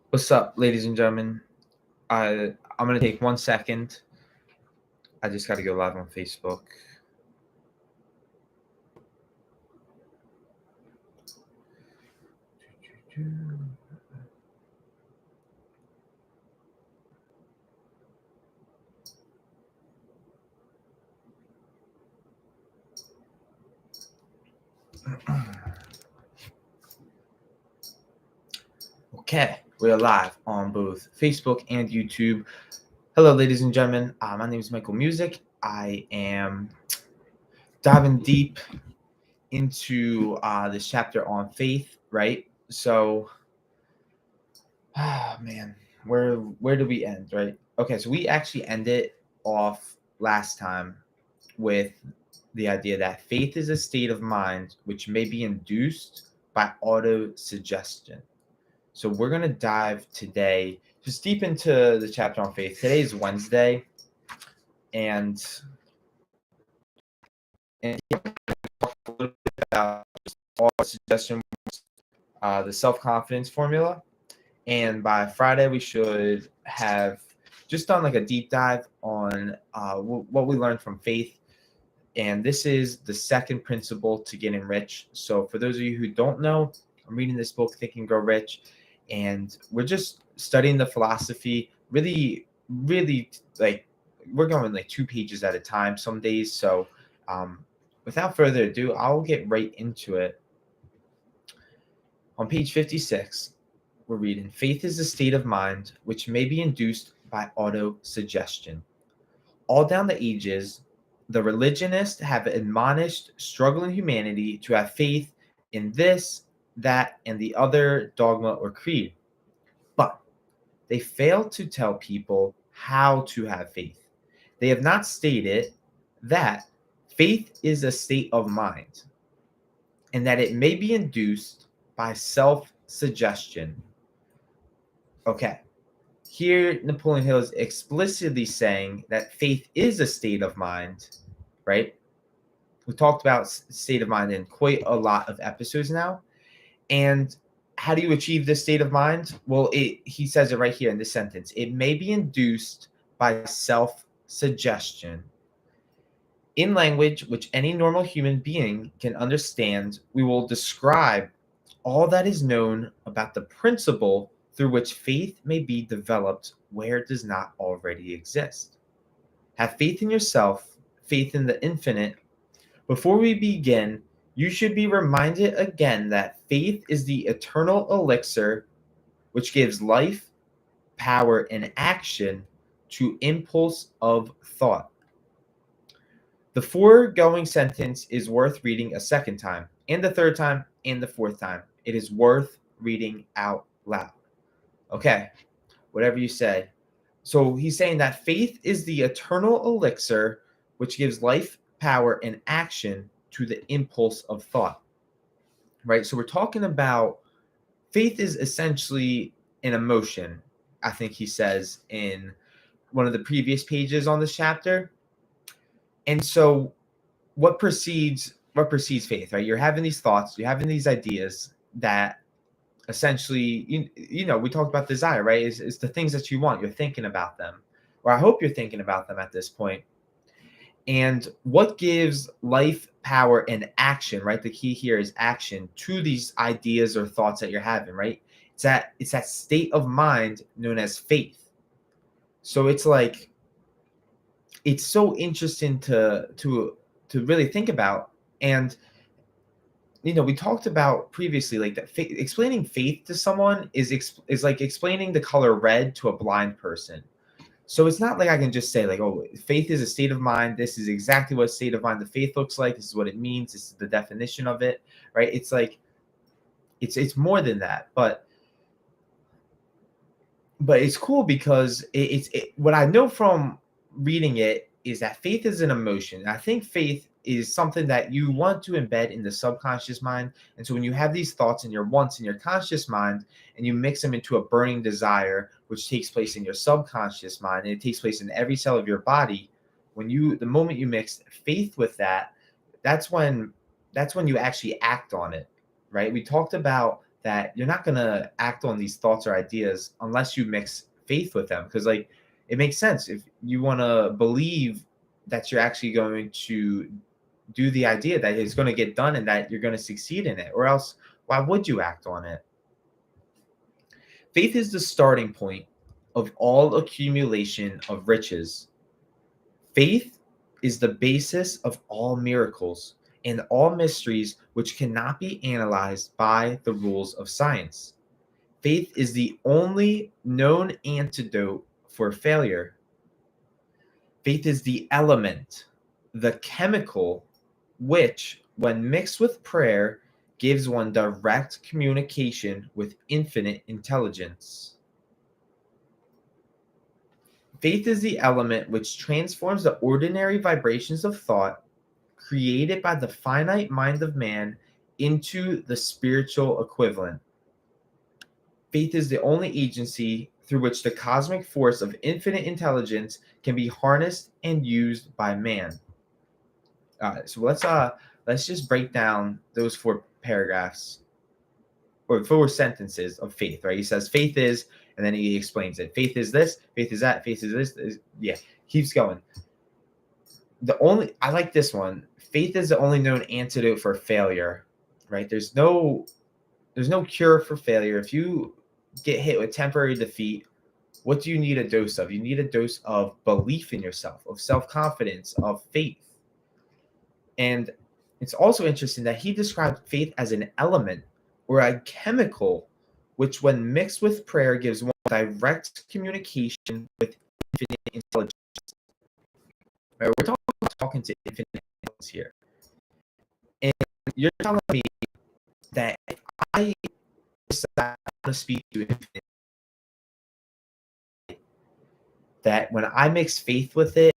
What's up, ladies and gentlemen? I'm gonna take 1 second. I just got to go live on Facebook. Okay, we're live on both Facebook and YouTube. Hello, ladies and gentlemen. My name is Michael Music. I am diving deep into this chapter on faith. Right. So, man, where do we end? Right. Okay, so we actually ended off last time with the idea that faith is a state of mind which may be induced by auto suggestion. So we're going to dive today just deep into the chapter on faith. Today is Wednesday, and talk a little bit about auto suggestion, the self-confidence formula. And by Friday, we should have just done like a deep dive on what we learned from faith. And this is the second principle to getting rich. So for those of you who don't know, I'm reading this book, Think and Grow Rich, and we're just studying the philosophy. Really, like we're going like 2 pages at a time some days. So without further ado, I'll get right into it. On page 56, we're reading, faith is a state of mind which may be induced by auto suggestion. All down the ages, the religionists have admonished struggling humanity to have faith in this, that, and the other dogma or creed. But they fail to tell people how to have faith. They have not stated that faith is a state of mind and that it may be induced by self suggestion. Okay, here Napoleon Hill is explicitly saying that faith is a state of mind, right? We talked about state of mind in quite a lot of episodes now. And how do you achieve this state of mind? Well, he says it right here in this sentence. It may be induced by self-suggestion. In language which any normal human being can understand, we will describe all that is known about the principle through which faith may be developed where it does not already exist. Have faith in yourself, faith in the infinite. Before we begin, you should be reminded again that faith is the eternal elixir which gives life, power, and action to impulse of thought. The foregoing sentence is worth reading a second time, and the third time, and the fourth time. It is worth reading out loud. Okay, whatever you say. So he's saying that faith is the eternal elixir which gives life, power, and action to the impulse of thought. Right? So we're talking about faith is essentially an emotion, I think he says in one of the previous pages on this chapter. And so what precedes faith, right? You're having these thoughts, you're having these ideas that essentially we talked about desire, right? Is the things that you want, you're thinking about them, or I hope you're thinking about them at this point. And what gives life, power, and action, right? The key here is action to these ideas or thoughts that you're having, right? It's that state of mind known as faith. So it's like it's so interesting to really think about. And we talked about previously, like that explaining faith to someone is like explaining the color red to a blind person. So it's not like I can just say like, oh, faith is a state of mind. This is exactly what state of mind the faith looks like. This is what it means. This is the definition of it, right? It's like it's more than that. But it's cool because what I know from reading it is that faith is an emotion. And I think faith is something that you want to embed in the subconscious mind. And so when you have these thoughts and your wants in your conscious mind and you mix them into a burning desire, which takes place in your subconscious mind, and it takes place in every cell of your body, the moment you mix faith with that, that's when you actually act on it, right? We talked about that you're not going to act on these thoughts or ideas unless you mix faith with them. Because, like, it makes sense if you want to believe that you're actually going to do the idea, that it's going to get done and that you're going to succeed in it, or else why would you act on it? Faith is the starting point of all accumulation of riches. Faith is the basis of all miracles and all mysteries which cannot be analyzed by the rules of science. Faith is the only known antidote for failure. Faith is the element, the chemical, which, when mixed with prayer, gives one direct communication with infinite intelligence. Faith is the element which transforms the ordinary vibrations of thought created by the finite mind of man into the spiritual equivalent. Faith is the only agency through which the cosmic force of infinite intelligence can be harnessed and used by man. All right, so let's just break down those 4 paragraphs or 4 sentences of faith, right? He says faith is, and then he explains it. Faith is this, faith is that, faith is this. Yeah, keeps going. I like this one. Faith is the only known antidote for failure, right? There's no cure for failure. If you get hit with temporary defeat, what do you need a dose of? You need a dose of belief in yourself, of self-confidence, of faith. And it's also interesting that he described faith as an element or a chemical, which when mixed with prayer gives one direct communication with infinite intelligence. Right? We're talking to infinite intelligence here. And you're telling me that if I decide to speak to infinite, that when I mix faith with it,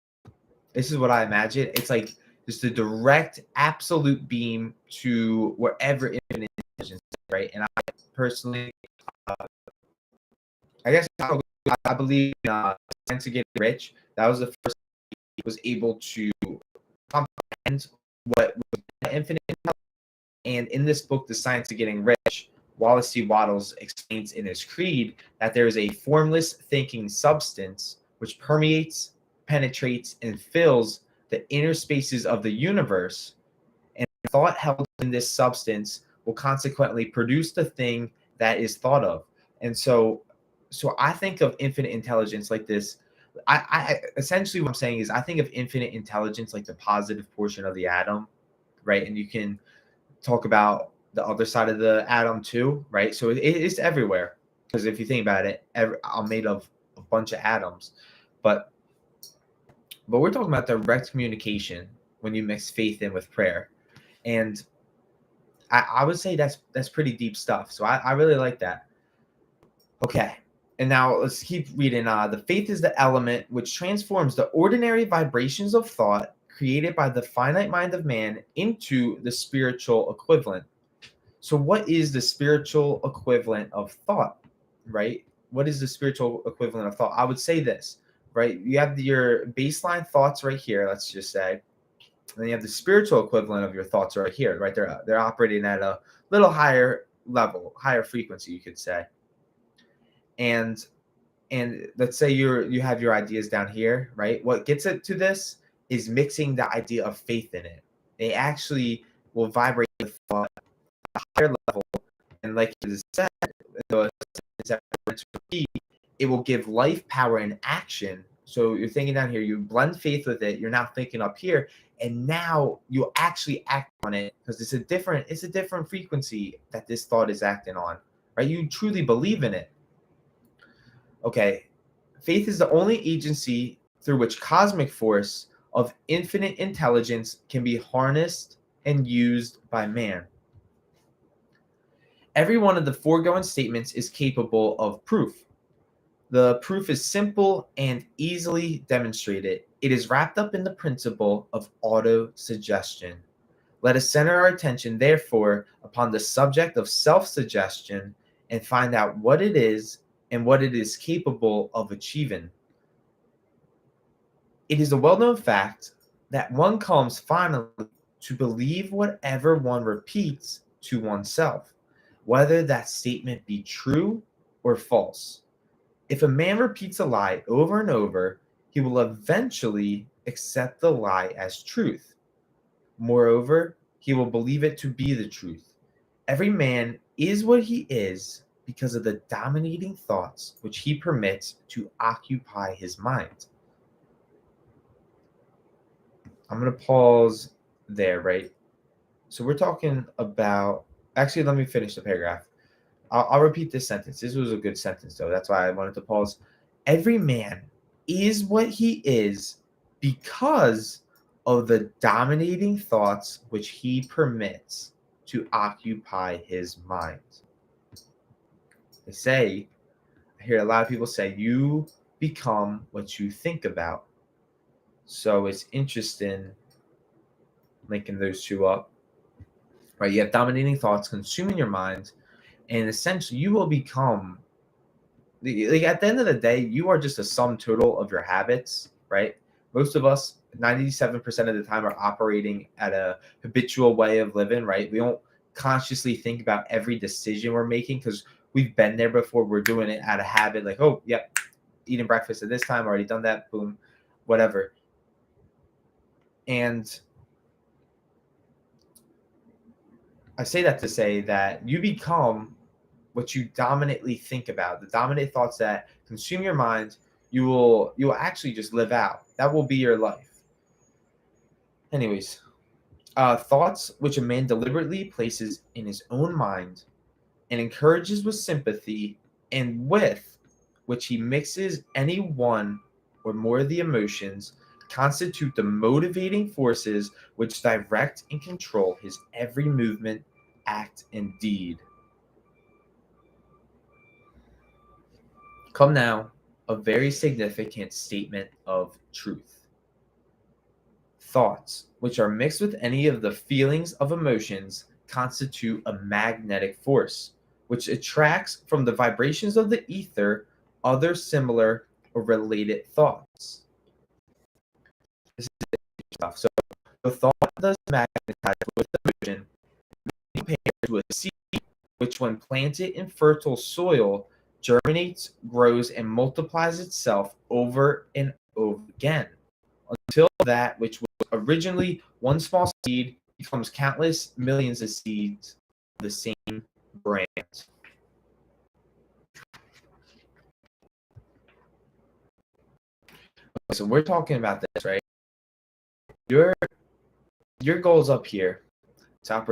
this is what I imagine. It's like just a direct, absolute beam to wherever infinite intelligence is, right? And I personally, I guess I believe in Science of Getting Rich. That was the first he was able to comprehend what was infinite intelligence. And in this book, The Science of Getting Rich, Wallace C. Wattles explains in his creed that there is a formless thinking substance which permeates, penetrates, and fills the inner spaces of the universe, and thought held in this substance will consequently produce the thing that is thought of. And so I think of infinite intelligence like this. I essentially what I'm saying is I think of infinite intelligence like the positive portion of the atom, right? And you can talk about the other side of the atom too, right? So it's everywhere, because if you think about it, I'm made of a bunch of atoms, but we're talking about direct communication when you mix faith in with prayer. And I would say that's pretty deep stuff. So I really like that. Okay. And now let's keep reading. The faith is the element which transforms the ordinary vibrations of thought created by the finite mind of man into the spiritual equivalent. So what is the spiritual equivalent of thought, right? What is the spiritual equivalent of thought? I would say this, right? You have your baseline thoughts right here, let's just say. And then you have the spiritual equivalent of your thoughts right here, right? They're operating at a little higher level, higher frequency, you could say. And let's say you have your ideas down here, right? What gets it to this is mixing the idea of faith in it. They actually will vibrate with thought at a higher level, and like you said, it will give life, power, and action. So you're thinking down here, you blend faith with it, you're now thinking up here, and now you actually act on it because it's a different frequency that this thought is acting on, right? You truly believe in it. Okay, faith is the only agency through which cosmic force of infinite intelligence can be harnessed and used by man. Every one of the foregoing statements is capable of proof. The proof is simple and easily demonstrated. It is wrapped up in the principle of autosuggestion. Let us center our attention, therefore, upon the subject of self-suggestion and find out what it is and what it is capable of achieving. It is a well-known fact that one comes finally to believe whatever one repeats to oneself. whether that statement be true or false. If a man repeats a lie over and over, he will eventually accept the lie as truth. Moreover, he will believe it to be the truth. Every man is what he is because of the dominating thoughts which he permits to occupy his mind. I'm going to pause there, right? So we're talking about, actually, let me finish the paragraph. I'll repeat this sentence. This was a good sentence, though. That's why I wanted to pause. Every man is what he is because of the dominating thoughts which he permits to occupy his mind. I hear a lot of people say, you become what you think about. So it's interesting linking those two up. Right? You have dominating thoughts consuming your mind, and essentially you will become, like, at the end of the day, you are just a sum total of your habits, right? Most of us, 97% of the time, are operating at a habitual way of living, right? We don't consciously think about every decision we're making because we've been there before. We're doing it out of habit, like, oh, yep, eating breakfast at this time, already done that, boom, whatever. And I say that to say that you become what you dominantly think about. The dominant thoughts that consume your mind, you will actually just live out. That will be your life. Anyways, thoughts which a man deliberately places in his own mind and encourages with sympathy, and with which he mixes any one or more of the emotions, constitute the motivating forces which direct and control his every movement, act, and deed. Come now, a very significant statement of truth. Thoughts, which are mixed with any of the feelings of emotions, constitute a magnetic force, which attracts from the vibrations of the ether other similar or related thoughts. This is stuff. So the thought does magnetize with emotion, compared to a seed, which when planted in fertile soil germinates, grows, and multiplies itself over and over again, until that which was originally one small seed becomes countless millions of seeds of the same brand. So we're talking about this, right? Your goal's up here, top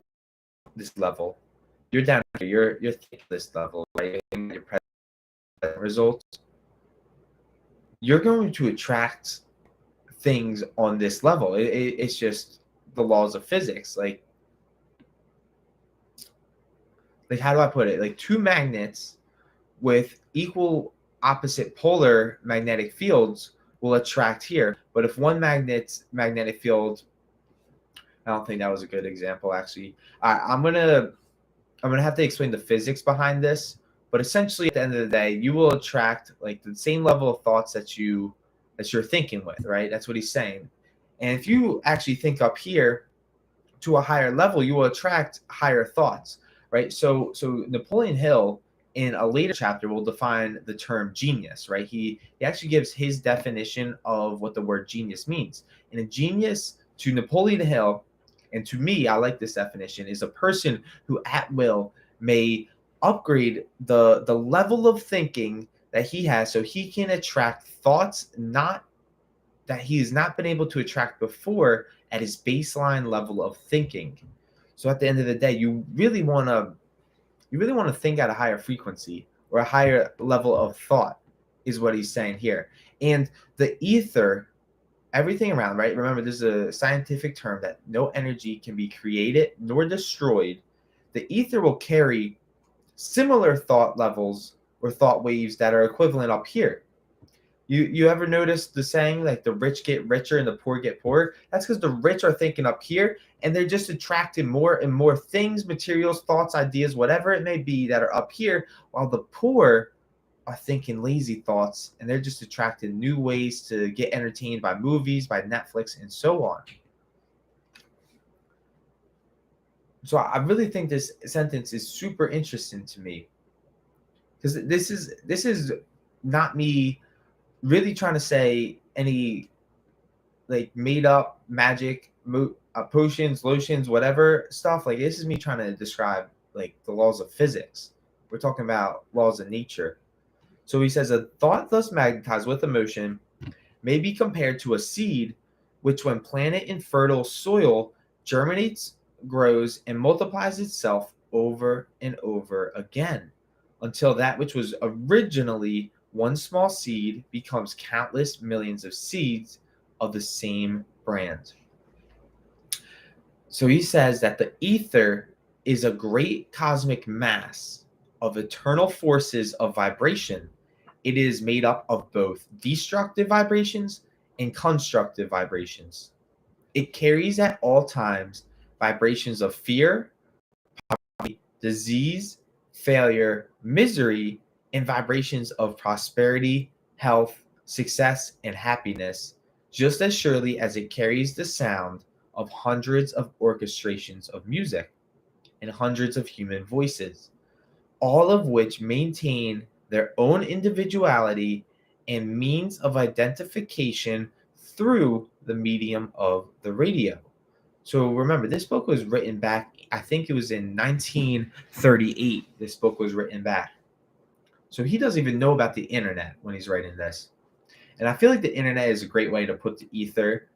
this level. You're down here. You're this level, right? In your present results, you're going to attract things on this level. It's just the laws of physics. Like how do I put it? Like two magnets with equal opposite polar magnetic fields will attract here. But if one magnetic field, I don't think that was a good example actually. I'm gonna have to explain the physics behind this. But essentially, at the end of the day, you will attract like the same level of thoughts that you're thinking with, right? That's what he's saying. And if you actually think up here to a higher level, you will attract higher thoughts, right? So Napoleon Hill in a later chapter will define the term genius, right? He actually gives his definition of what the word genius means. And a genius to Napoleon Hill, and to me, I like this definition, is a person who at will may upgrade the level of thinking that he has so he can attract thoughts not that he has not been able to attract before at his baseline level of thinking. So at the end of the day, you really want to think at a higher frequency or a higher level of thought is what he's saying here. And the ether, everything around, right? Remember, this is a scientific term that no energy can be created nor destroyed. The ether will carry similar thought levels or thought waves that are equivalent up here. You ever notice the saying like the rich get richer and the poor get poorer? That's because the rich are thinking up here and they're just attracting more and more things, materials, thoughts, ideas, whatever it may be that are up here, while the poor are thinking lazy thoughts and they're just attracting new ways to get entertained by movies, by Netflix, and so on. So I really think this sentence is super interesting to me, because this is not me really trying to say any like made up magic potions, lotions, whatever stuff. Like, this is me trying to describe like the laws of physics. We're talking about laws of nature. So he says a thought thus magnetized with emotion may be compared to a seed which, when planted in fertile soil, germinates, grows, and multiplies itself over and over again until that which was originally one small seed becomes countless millions of seeds of the same brand. So he says that the ether is a great cosmic mass of eternal forces of vibration. It is made up of both destructive vibrations and constructive vibrations. It carries at all times vibrations of fear, disease, failure, misery, and vibrations of prosperity, health, success, and happiness, just as surely as it carries the sound of hundreds of orchestrations of music and hundreds of human voices, all of which maintain their own individuality and means of identification through the medium of the radio. So remember, this book was written back, I think it was in 1938. This book was written back. So he doesn't even know about the internet when he's writing this. And I feel like the internet is a great way to put the ether,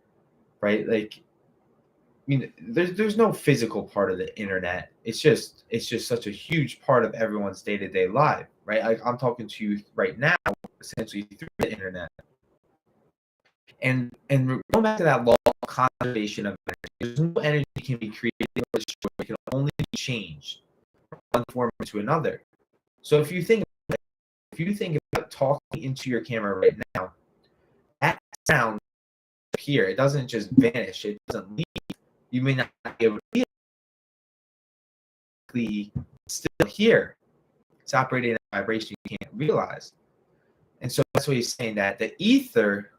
right? Like, I mean, there's no physical part of the internet. It's just such a huge part of everyone's day-to-day life, right? Like, I'm talking to you right now, essentially through the internet. And going back to that law of conservation of energy, there's no energy can be created or destroyed. It can only be changed from one form to another. So if you think about talking into your camera right now, that sound here, it doesn't just vanish, it doesn't leave. You may not be able to be still here. It's operating at a vibration you can't realize. And so that's what he's saying, that the ether,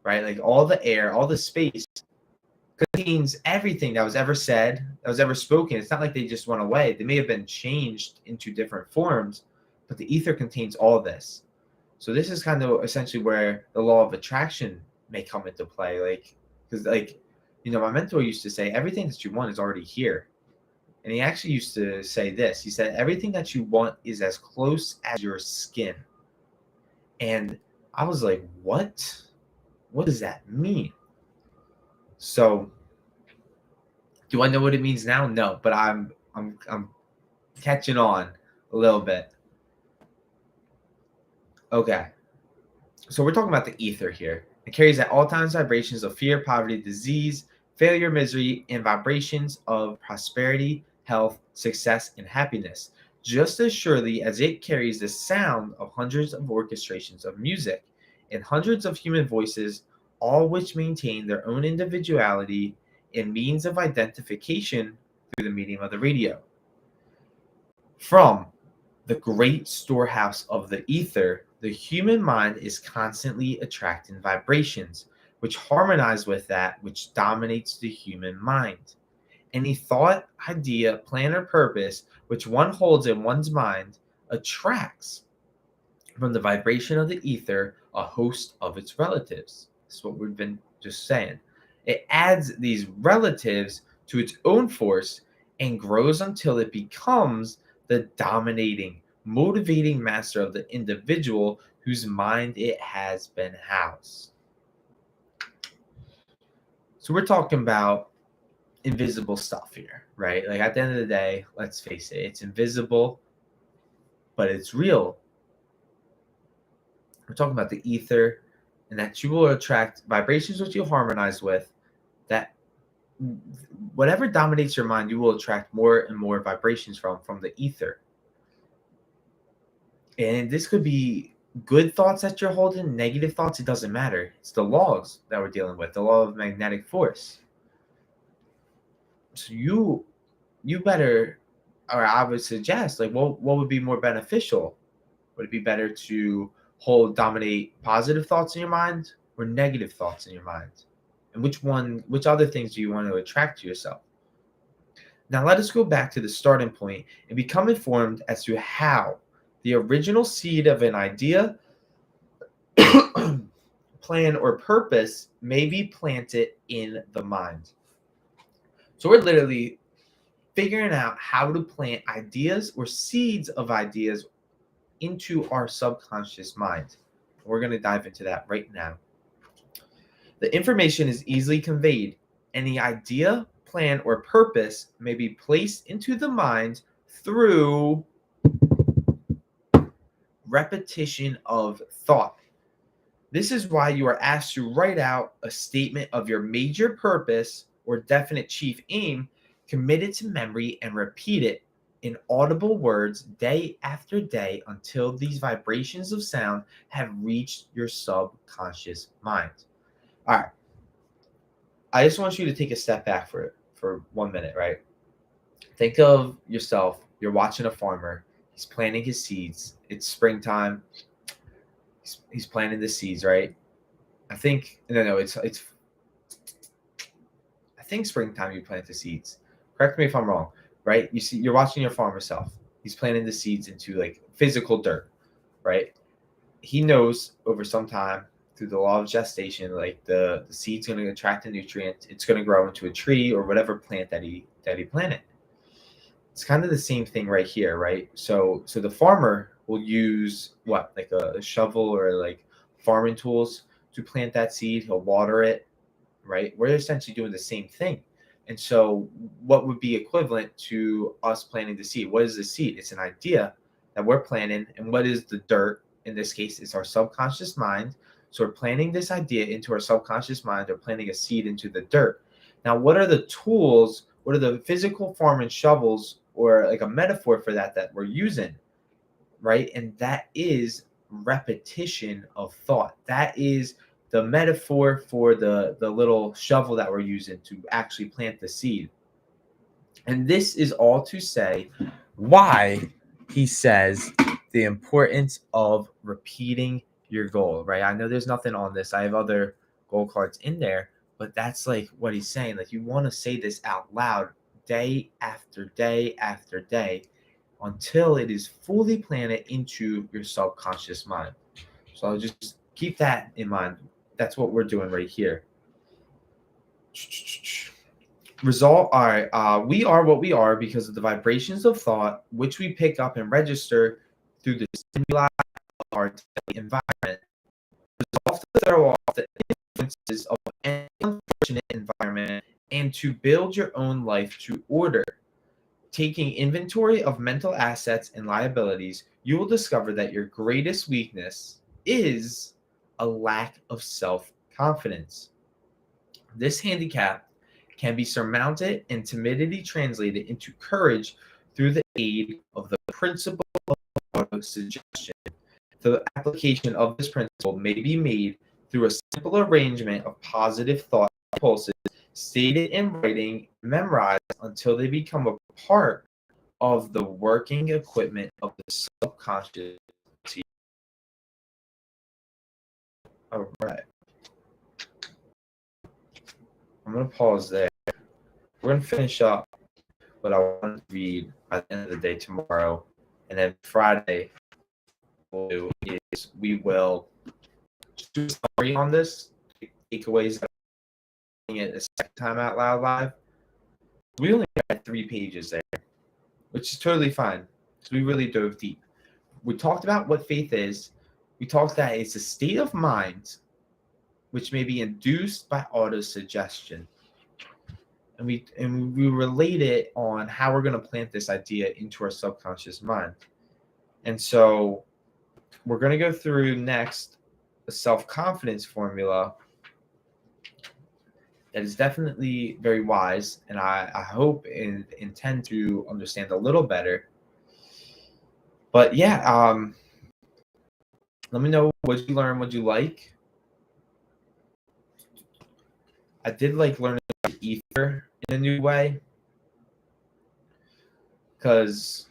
right, like all the air, all the space, contains everything that was ever said, that was ever spoken. It's not like they just went away. They may have been changed into different forms, but the ether contains all this. So this is kind of essentially where the law of attraction may come into play. Like, because my mentor used to say, everything that you want is already here. And he actually used to say this. He said, everything that you want is as close as your skin. And I was like, what? What does that mean? So, do I know what it means now? No, but I'm catching on a little bit. Okay. So we're talking about the ether here. It carries at all times vibrations of fear, poverty, disease, failure, misery, and vibrations of prosperity, health, success, and happiness, just as surely as it carries the sound of hundreds of orchestrations of music and hundreds of human voices, all which maintain their own individuality and means of identification through the medium of the radio. From the great storehouse of the ether, the human mind is constantly attracting vibrations which harmonize with that which dominates the human mind. Any thought, idea, plan, or purpose which one holds in one's mind attracts from the vibration of the ether a host of its relatives. That's what we've been just saying. It adds these relatives to its own force and grows until it becomes the dominating, motivating master of the individual whose mind it has been housed. So we're talking about invisible stuff here, right? Like, at the end of the day, let's face it, it's invisible, but it's real. We're talking about the ether, and that you will attract vibrations which you harmonize with, that whatever dominates your mind, you will attract more and more vibrations from the ether. And this could be good thoughts that you're holding, negative thoughts, it doesn't matter. It's the laws that we're dealing with, the law of magnetic force. So you better, or I would suggest, like, what would be more beneficial? Would it be better to dominate positive thoughts in your mind or negative thoughts in your mind? And which other things do you want to attract to yourself? Now let us go back to the starting point and become informed as to how the original seed of an idea, plan, or purpose may be planted in the mind. So we're literally figuring out how to plant ideas or seeds of ideas into our subconscious mind. We're going to dive into that right now. The information is easily conveyed, and the idea, plan, or purpose may be placed into the mind through repetition of thought. This is why you are asked to write out a statement of your major purpose or definite chief aim, committed to memory, and repeat it in audible words day after day until these vibrations of sound have reached your subconscious mind. All right. I just want you to take a step back for 1 minute, right? Think of yourself. You're watching a farmer. He's planting his seeds. It's springtime. He's planting the seeds, right? I think it's I think springtime you plant the seeds. Correct me if I'm wrong, right? You're watching your farmer self. He's planting the seeds into like physical dirt, right? He knows over some time through the law of gestation, like the seed's going to attract a nutrient. It's going to grow into a tree or whatever plant that he planted. It's kind of the same thing right here, right? So the farmer will use what, like a shovel or like farming tools to plant that seed. He'll water it, right? We're essentially doing the same thing. And so what would be equivalent to us planting the seed? What is the seed? It's an idea that we're planting. And what is the dirt? In this case, it's our subconscious mind. So we're planting this idea into our subconscious mind, or planting a seed into the dirt. Now, what are the tools? What are the physical farming shovels, or like a metaphor for that we're using, right? And that is repetition of thought. That is the metaphor for the little shovel that we're using to actually plant the seed. And this is all to say why he says the importance of repeating your goal, right? I know there's nothing on this. I have other goal cards in there, but that's like what he's saying. Like, you want to say this out loud day after day after day until it is fully planted into your subconscious mind. So just keep that in mind. That's what we're doing right here. Result. All right. We are what we are because of the vibrations of thought, which we pick up and register through the stimuli of our environment. Resolve to throw off the influences of any unfortunate environment and to build your own life to order. Taking inventory of mental assets and liabilities, you will discover that your greatest weakness is a lack of self-confidence. This handicap can be surmounted and timidity translated into courage through the aid of the principle of auto-suggestion. The application of this principle may be made through a simple arrangement of positive thought impulses stated in writing, memorized until they become a part of the working equipment of the subconscious. All right. I'm going to pause there. We're going to finish up what I want to read at the end of the day tomorrow. And then Friday, what we'll do is we will do a summary on this, takeaways, it a second time out loud live. We only had 3 pages there, which is totally fine. So we really dove deep. We talked about what faith is. We talked that it's a state of mind which may be induced by autosuggestion. And we relate it on how we're going to plant this idea into our subconscious mind. And so we're going to go through next the self-confidence formula that is definitely very wise, and I hope and intend to understand a little better. But yeah, let me know what you learned, what you like. I did like learning about ether in a new way, because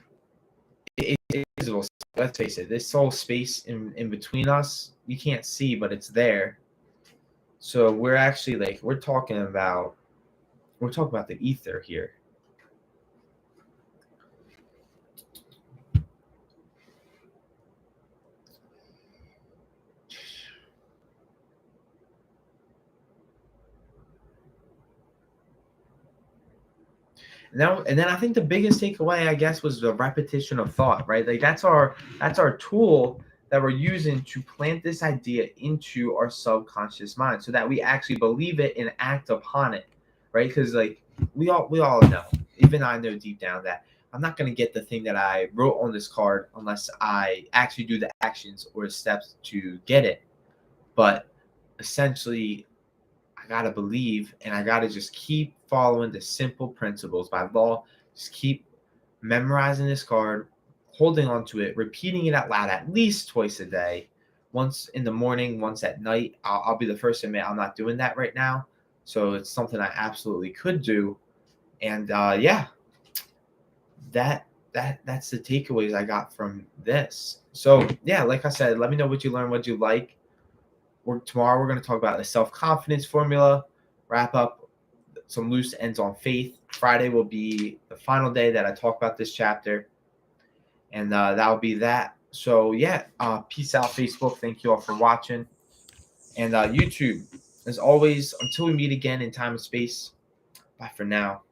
it is visible. Let's face it, this whole space in between us, you can't see, but it's there. So we're actually we're talking about the ether here. And then I think the biggest takeaway, I guess, was the repetition of thought, right? Like that's our tool that we're using to plant this idea into our subconscious mind so that we actually believe it and act upon it, right? Because like we all know, even I know deep down that I'm not gonna get the thing that I wrote on this card unless I actually do the actions or the steps to get it. But essentially, I gotta believe and I gotta just keep following the simple principles by law. Just keep memorizing this card, holding on to it, repeating it out loud at least twice a day, once in the morning, once at night. I'll be the first to admit I'm not doing that right now. So it's something I absolutely could do. And yeah, that's the takeaways I got from this. So yeah, like I said, let me know what you learned, what you like. Tomorrow we're going to talk about the self-confidence formula, wrap up some loose ends on faith. Friday will be the final day that I talk about this chapter, and that'll be that. So yeah, peace out, Facebook. Thank you all for watching, and YouTube. As always, until we meet again in time and space. Bye for now.